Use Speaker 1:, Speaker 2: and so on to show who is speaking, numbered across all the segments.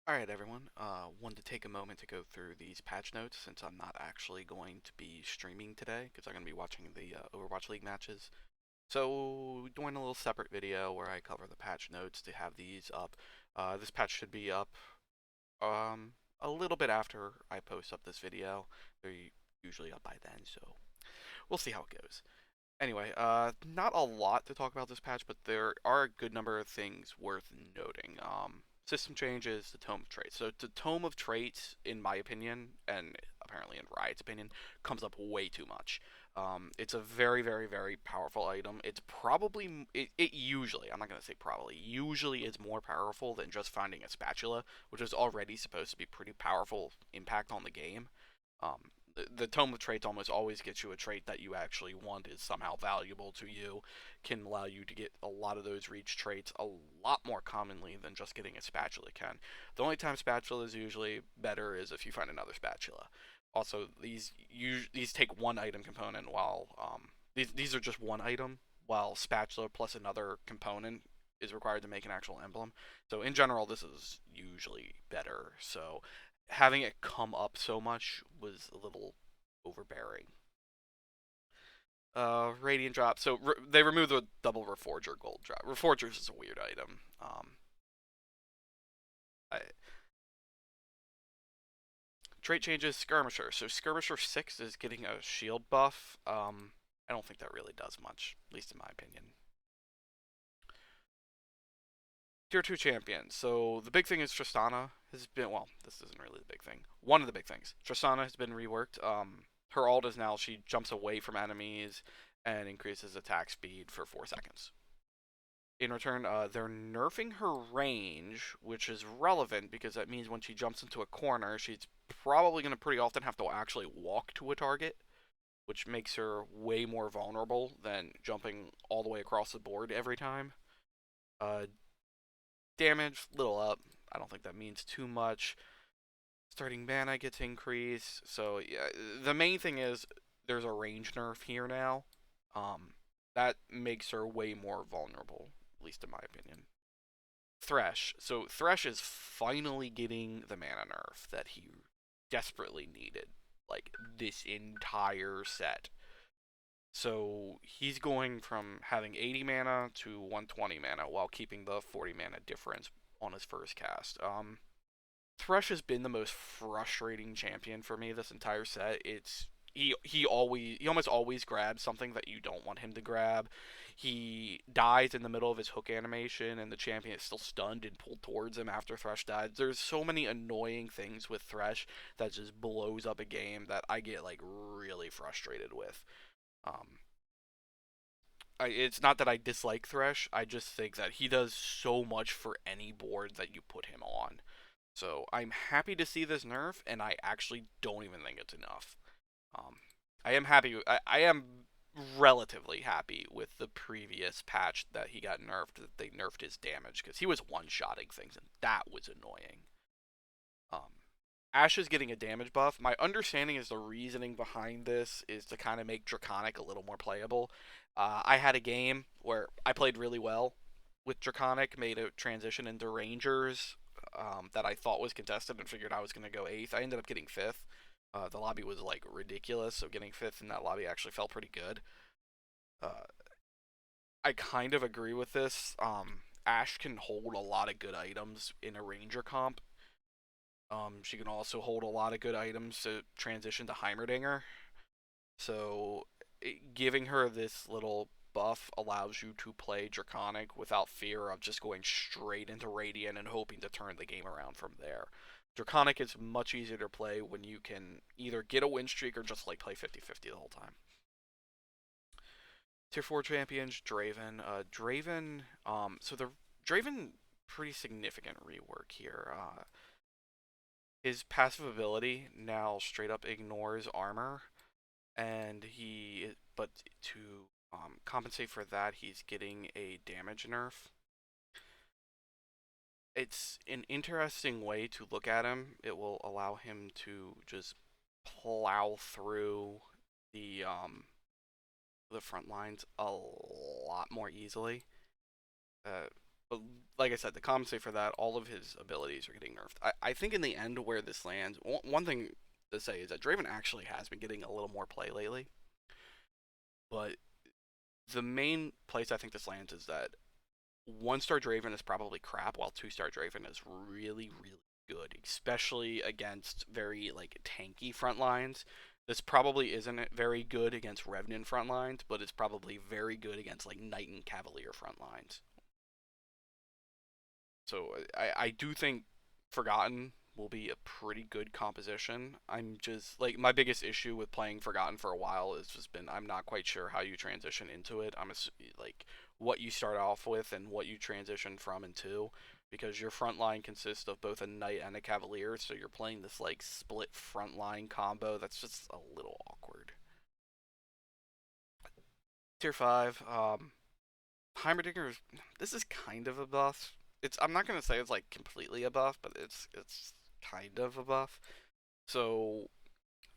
Speaker 1: Alright everyone, wanted to take a moment to go through these patch notes since I'm not actually going to be streaming today because I'm going to be watching the Overwatch League matches. So, doing a little separate video where I cover the patch notes to have these up. This patch should be up um, a little bit after I post up this video. They're usually up by then, so we'll see how it goes. Anyway, not a lot to talk about this patch, but there are a good number of things worth noting. System changes, the Tome of Traits. So the Tome of Traits, in my opinion, and apparently in Riot's opinion, comes up way too much. It's a very, very, very powerful item. It's probably, it usually, I'm not going to say probably, usually is more powerful than just finding a spatula, which is already supposed to be pretty powerful impact on the game. The Tome of Traits almost always gets you a trait that you actually want is somehow valuable to you, can allow you to get a lot of those reach traits a lot more commonly than just getting a spatula can. The only time spatula is usually better is if you find another spatula. Also, these take one item component while these are just one item, while spatula plus another component is required to make an actual emblem. So in general, this is usually better. So having it come up so much was a little overbearing. Radiant drop. So they removed the double Reforger gold drop. Reforgers is a weird item. I, trait changes Skirmisher. So Skirmisher 6 is getting a shield buff. I don't think that really does much, at least in my opinion. Tier 2 champion. So the big thing is Tristana has been, well, this isn't really the big thing. One of the big things. Tristana has been reworked. Her ult is now she jumps away from enemies and increases attack speed for 4 seconds. In return, they're nerfing her range, which is relevant because that means when she jumps into a corner, she's probably going to pretty often have to actually walk to a target, which makes her way more vulnerable than jumping all the way across the board every time. Uh, damage, little up. I don't think that means too much. Starting mana gets increased. So yeah, the main thing is there's a range nerf here now. Um, that makes her way more vulnerable, at least in my opinion. Thresh. So Thresh is finally getting the mana nerf that he desperately needed, like this entire set. So he's going from having 80 mana to 120 mana while keeping the 40 mana difference on his first cast. Thresh has been the most frustrating champion for me this entire set. He almost always grabs something that you don't want him to grab. He dies in the middle of his hook animation, and the champion is still stunned and pulled towards him after Thresh dies. There's so many annoying things with Thresh that just blows up a game that I get like really frustrated with. Um, it's not that I dislike Thresh. I just think that he does so much for any board that you put him on. So I'm happy to see this nerf, and I actually don't even think it's enough. Um, I am happy. I am relatively happy with the previous patch that he got nerfed. That they nerfed his damage because he was one-shotting things, and that was annoying. Um, Ashe is getting a damage buff. My understanding is the reasoning behind this is to kind of make Draconic a little more playable. I had a game where I played really well with Draconic, made a transition into Rangers that I thought was contested and figured I was going to go 8th. I ended up getting 5th. The lobby was like ridiculous, so getting 5th in that lobby actually felt pretty good. Uh, I kind of agree with this. Ashe can hold a lot of good items in a Ranger comp. She can also hold a lot of good items to transition to Heimerdinger. So giving her this little buff allows you to play Draconic without fear of just going straight into Radiant and hoping to turn the game around from there. Draconic is much easier to play when you can either get a win streak or just like play 50-50 the whole time. Tier 4 champions, Draven. So the Draven, pretty significant rework here. His passive ability now straight up ignores armor, and but to compensate for that, he's getting a damage nerf. It's an interesting way to look at him. It will allow him to just plow through the um, the front lines a lot more easily. But like I said, to compensate for that, all of his abilities are getting nerfed. I think in the end where this lands, one thing to say is that Draven actually has been getting a little more play lately. But the main place I think this lands is that 1-star Draven is probably crap, while 2-star Draven is really, really good, especially against very like tanky front lines. This probably isn't very good against Revenant front lines, but it's probably very good against like Knight and Cavalier front lines. So I do think Forgotten will be a pretty good composition. I'm just like my biggest issue with playing Forgotten for a while has just been I'm not quite sure how you transition into it. Like what you start off with and what you transition from and to, because your front line consists of both a knight and a cavalier, so you're playing this like split front line combo that's just a little awkward. Tier 5, Heimerdinger, this is kind of a buff. I'm not gonna say it's like completely a buff, but it's kind of a buff. So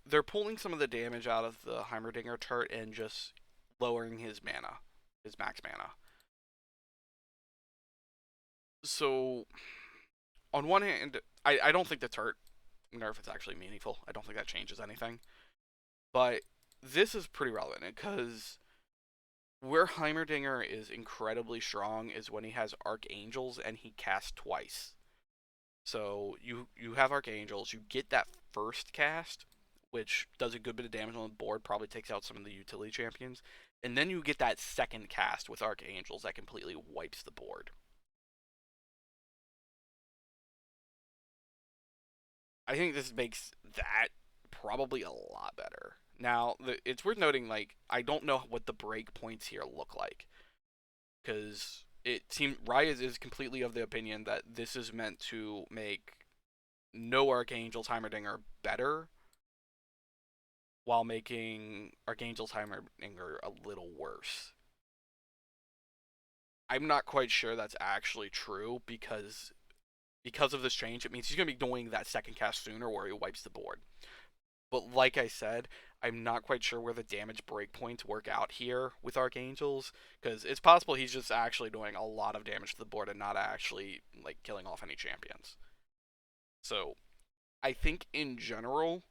Speaker 1: they're pulling some of the damage out of the Heimerdinger turret and just lowering his mana, his max mana. So on one hand, I don't think the turret nerf is actually meaningful. I don't think that changes anything. But this is pretty relevant because where Heimerdinger is incredibly strong is when he has Archangels and he casts twice. So you have Archangels, you get that first cast, which does a good bit of damage on the board, probably takes out some of the utility champions, and then you get that second cast with Archangels that completely wipes the board. I think this makes that probably a lot better. Now, it's worth noting, like, I don't know what the break points here look like, because it seems Riot is completely of the opinion that this is meant to make no Archangel's Heimerdinger better, while making Archangel's Heimerdinger a little worse. I'm not quite sure that's actually true because of this change. It means he's going to be doing that second cast sooner, where he wipes the board. But like I said, I'm not quite sure where the damage breakpoints work out here with Archangels, because it's possible he's just actually doing a lot of damage to the board and not actually like killing off any champions. So I think in general,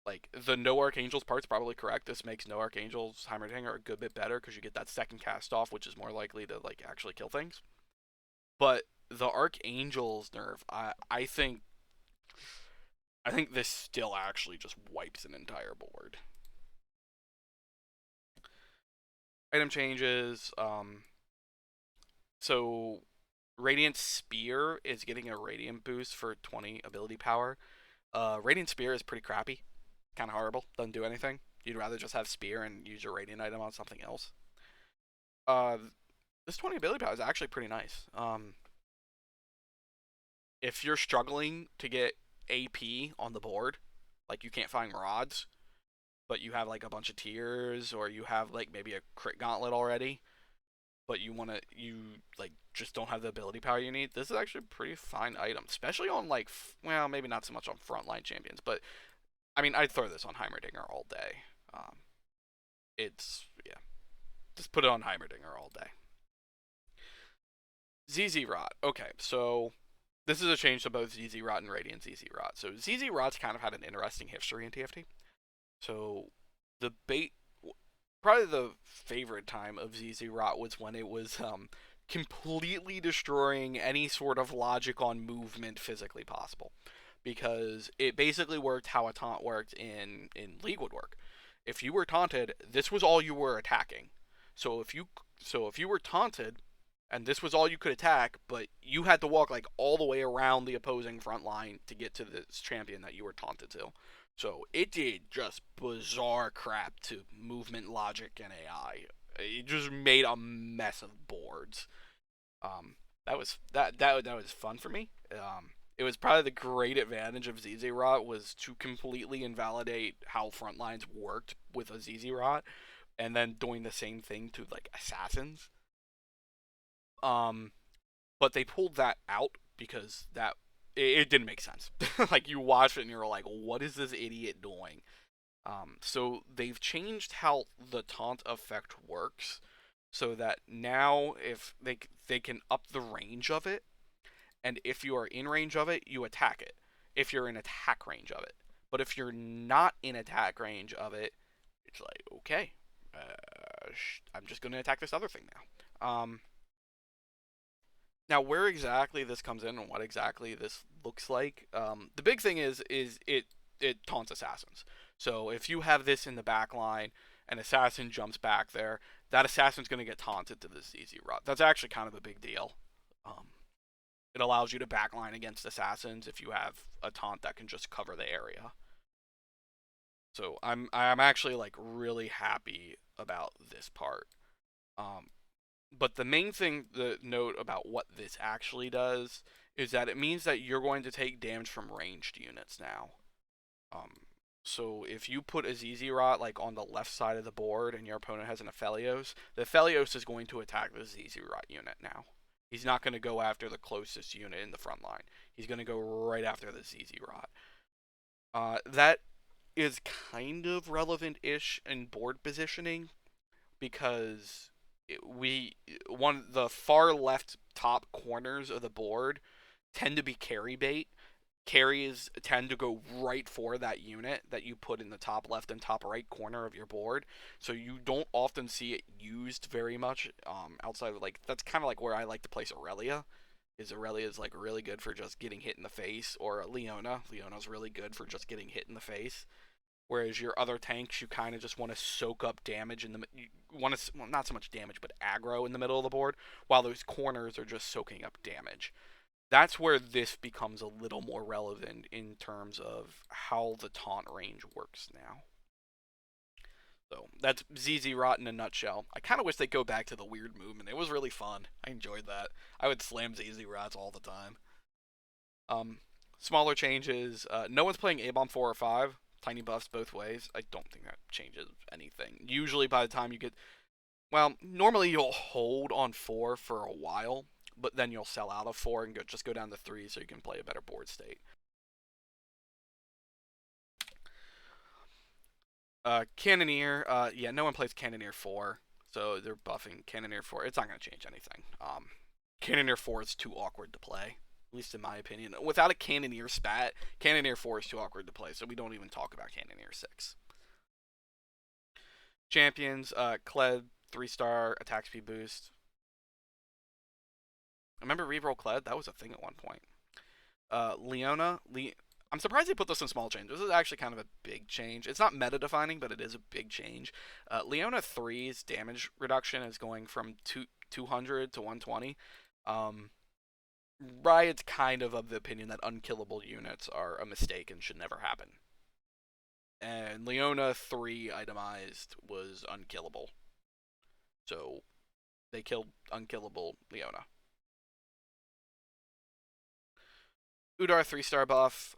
Speaker 1: like the no Archangels part's probably correct. This makes no Archangels Heimerdinger a good bit better because you get that second cast off, which is more likely to like actually kill things. But the Archangels nerf, I think this still actually just wipes an entire board. Item changes. So Radiant Spear is getting a Radiant boost for 20 ability power. Radiant Spear is pretty crappy. Kind of horrible. Doesn't do anything. You'd rather just have Spear and use your Radiant item on something else. Uh, this 20 ability power is actually pretty nice. If you're struggling to get AP on the board, like you can't find rods, but you have like a bunch of tiers, or you have like maybe a crit gauntlet already, but you like just don't have the ability power you need. This is actually a pretty fine item, especially on like well, maybe not so much on frontline champions, but I mean I'd throw this on Heimerdinger all day. Um, it's yeah, just put it on Heimerdinger all day. ZZ Rot. Okay, so this is a change to both ZZ Rot and Radiant ZZ Rot. So ZZ Rot's kind of had an interesting history in TFT. So the bait, probably the favorite time of ZZ Rot was when it was completely destroying any sort of logic on movement physically possible, because it basically worked how a taunt worked in League would work. If you were taunted, this was all you were attacking. So if you were taunted, and this was all you could attack, but you had to walk like all the way around the opposing front line to get to this champion that you were taunted to. So it did just bizarre crap to movement logic and AI. It just made a mess of boards. That was fun for me. It was probably the great advantage of ZZ Rot was to completely invalidate how front lines worked with a ZZ Rot, and then doing the same thing to like assassins. Um, but they pulled that out because it didn't make sense. Like you watch it and you're like, what is this idiot doing? So they've changed how the taunt effect works. so that now if they can up the range of it, and if you are in range of it, you attack it. If you're in attack range of it, but if you're not in attack range of it, it's like okay, I'm just going to attack this other thing now. Now, where exactly this comes in and what exactly this looks like, the big thing is it taunts assassins. So if you have this in the back line, an assassin jumps back there, that assassin's going to get taunted to this easy rot. That's actually kind of a big deal. Um, it allows you to backline against assassins if you have a taunt that can just cover the area. So I'm actually like really happy about this part. Um, but the main thing to note about what this actually does is that it means that you're going to take damage from ranged units now. Um, so if you put a ZZ Rot like on the left side of the board and your opponent has an Aphelios, the Aphelios is going to attack the ZZ Rot unit now. He's not going to go after the closest unit in the front line. He's going to go right after the ZZ Rot. That is kind of relevant-ish in board positioning because the far left top corners of the board tend to be carry bait. Carries tend to go right for that unit that you put in the top left and top right corner of your board, so you don't often see it used very much. Outside of like that's kind of like where I like to place Aurelia. Aurelia is like really good for just getting hit in the face, or Leona. Leona's really good for just getting hit in the face. Whereas your other tanks, you kind of just want to soak up damage in the you want to well, not so much damage, but aggro in the middle of the board, while those corners are just soaking up damage. That's where this becomes a little more relevant in terms of how the taunt range works now. So that's ZZ Rot in a nutshell. I kind of wish they'd go back to the weird movement. It was really fun. I enjoyed that. I would slam ZZ Rots all the time. Um, Smaller changes. No one's playing A-Bomb 4 or 5. Tiny buffs both ways. I don't think that changes anything. Usually by the time you get... Well, normally you'll hold on 4 for a while, but then you'll sell out of 4 and just go down to 3 so you can play a better board state. Cannoneer, yeah, no one plays Cannoneer 4, so they're buffing Cannoneer 4. It's not going to change anything. Cannoneer 4 is too awkward to play, at least in my opinion. Without a Cannoneer spat, Cannoneer 4 is too awkward to play, so we don't even talk about Cannoneer 6. Champions, Kled, 3-star, attack speed boost. Remember reroll Kled? That was a thing at one point. Leona Lee. I'm surprised they put this in small change. This is actually kind of a big change. It's not meta defining, but it is a big change. Leona 3's damage reduction is going from 200 to 120. Riot's kind of the opinion that unkillable units are a mistake and should never happen. And Leona 3 itemized was unkillable. So they killed unkillable Leona. Udar 3-star buff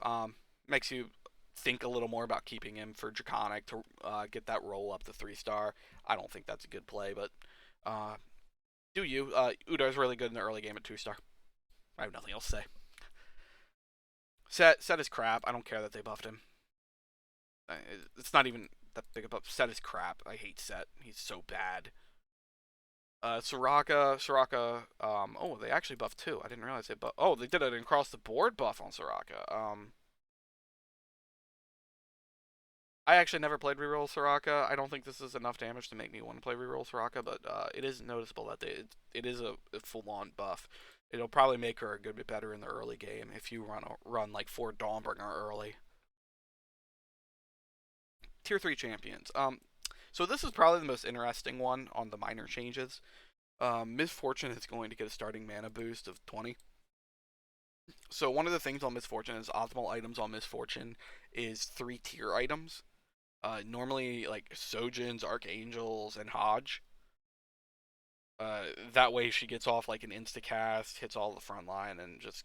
Speaker 1: makes you think a little more about keeping him for Draconic to get that roll up to 3-star. I don't think that's a good play, but do you. Udar's really good in the early game at 2-star. I have nothing else to say. Set is crap. I don't care that they buffed him. It's not even that big of a buff. Set is crap. I hate Set. He's so bad. Soraka, oh, they actually buffed too. I didn't realize they buffed. Oh, they did an across the board buff on Soraka. I actually never played reroll Soraka. I don't think this is enough damage to make me want to play reroll Soraka, but it is noticeable that it is a full-on buff. It'll probably make her a good bit better in the early game if you run like 4 Dawnbringer early. Tier 3 champions. So this is probably the most interesting one on the minor changes. Miss Fortune is going to get a starting mana boost of 20. So one of the things on Miss Fortune is optimal items on Miss Fortune is 3 tier items. Normally like Sojins, Archangels, and Hodge. That way she gets off like an insta-cast, hits all the front line, and just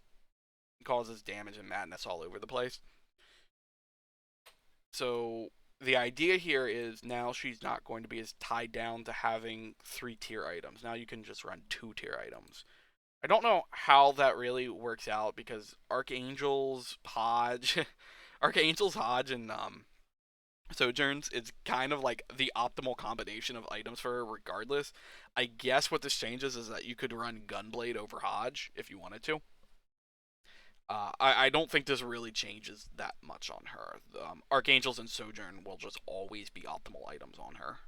Speaker 1: causes damage and madness all over the place. So the idea here is now she's not going to be as tied down to having 3 tier items. Now you can just run 2 tier items. I don't know how that really works out because Archangels, Hodge, and Sojourns, it's kind of like the optimal combination of items for her regardless. I guess what this changes is that you could run Gunblade over Hodge if you wanted to. I don't think this really changes that much on her. Archangels and Sojourn will just always be optimal items on her.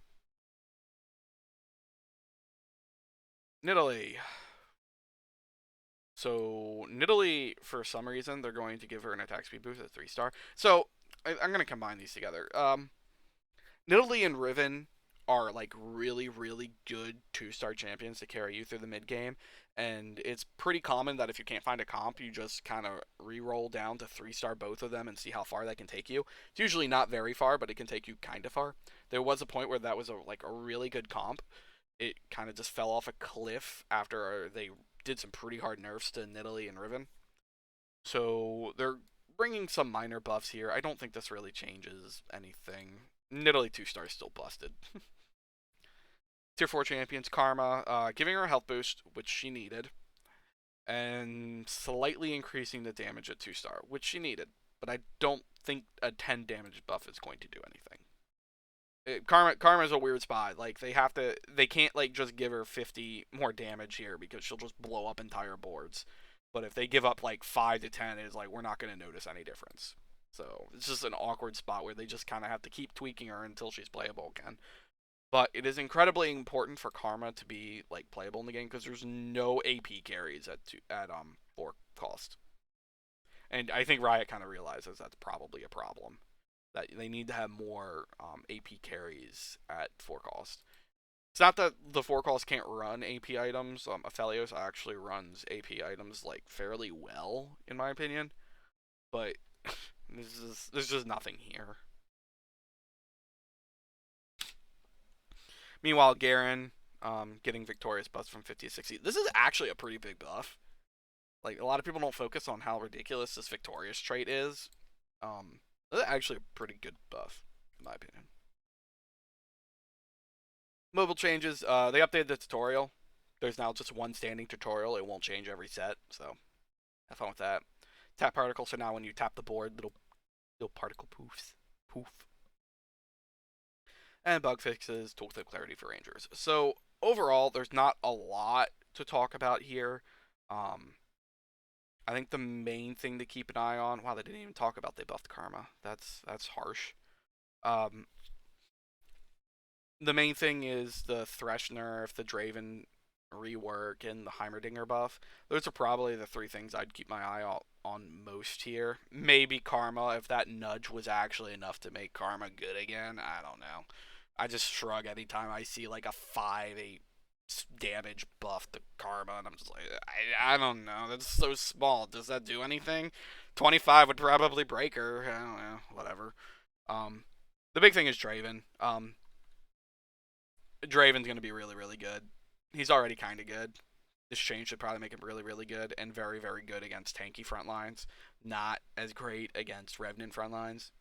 Speaker 1: Nidalee. So Nidalee, for some reason, they're going to give her an attack speed boost at 3-star. So I'm going to combine these together. Nidalee and Riven are like really, really good 2-star champions to carry you through the mid game, and it's pretty common that if you can't find a comp, you just kind of re-roll down to 3-star both of them and see how far that can take you. It's usually not very far, but it can take you kind of far. There was a point where that was a really good comp. It kind of just fell off a cliff after they did some pretty hard nerfs to Nidalee and Riven. So they're bringing some minor buffs here. I don't think this really changes anything. Nidalee 2-star is still busted. Tier 4 champions, Karma, giving her a health boost, which she needed, and slightly increasing the damage at 2-star, which she needed. But I don't think a 10 damage buff is going to do anything. Karma's a weird spot. Like they can't like just give her 50 more damage here because she'll just blow up entire boards. But if they give up like 5 to 10, it's like we're not going to notice any difference. So it's just an awkward spot where they just kind of have to keep tweaking her until she's playable again. But it is incredibly important for Karma to be like playable in the game because there's no AP carries at 4 cost. And I think Riot kind of realizes that's probably a problem. That they need to have more AP carries at 4 cost. It's not that the 4 cost can't run AP items. Aphelios actually runs AP items like fairly well, in my opinion. But there's just nothing here. Meanwhile, Garen getting victorious buffs from 50 to 60. This is actually a pretty big buff. Like a lot of people don't focus on how ridiculous this victorious trait is. This is actually a pretty good buff, in my opinion. Mobile changes. They updated the tutorial. There's now just one standing tutorial. It won't change every set, so have fun with that. Tap particle. So now when you tap the board, little particle poofs. Poof. And bug fixes, tooltip clarity for rangers. So overall, there's not a lot to talk about here. I think the main thing to keep an eye on. Wow, they didn't even talk about they buffed Karma. That's harsh. Um, the main thing is the Thresh nerf, the Draven rework, and the Heimerdinger buff. Those are probably the 3 things I'd keep my eye on most here. Maybe Karma, if that nudge was actually enough to make Karma good again. I don't know. I just shrug anytime I see like a 5-8 damage buff to Karma, and I'm just like, I don't know. That's so small. Does that do anything? 25 would probably break her. I don't know. Whatever. The big thing is Draven. Draven's going to be really, really good. He's already kind of good. This change should probably make him really, really good and very, very good against tanky front lines. Not as great against Revenant front lines.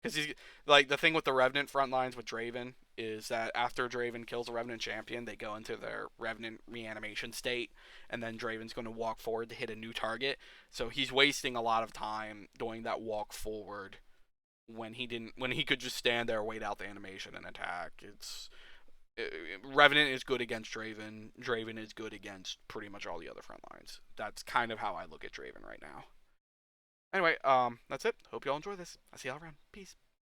Speaker 1: Because he's like the thing with the Revenant front lines with Draven is that after Draven kills a Revenant champion, they go into their Revenant reanimation state, and then Draven's going to walk forward to hit a new target. So he's wasting a lot of time doing that walk forward when he could just stand there, wait out the animation, and attack. Revenant is good against Draven. Draven is good against pretty much all the other front lines. That's kind of how I look at Draven right now. Anyway, that's it. Hope y'all enjoy this. I'll see y'all around. Peace.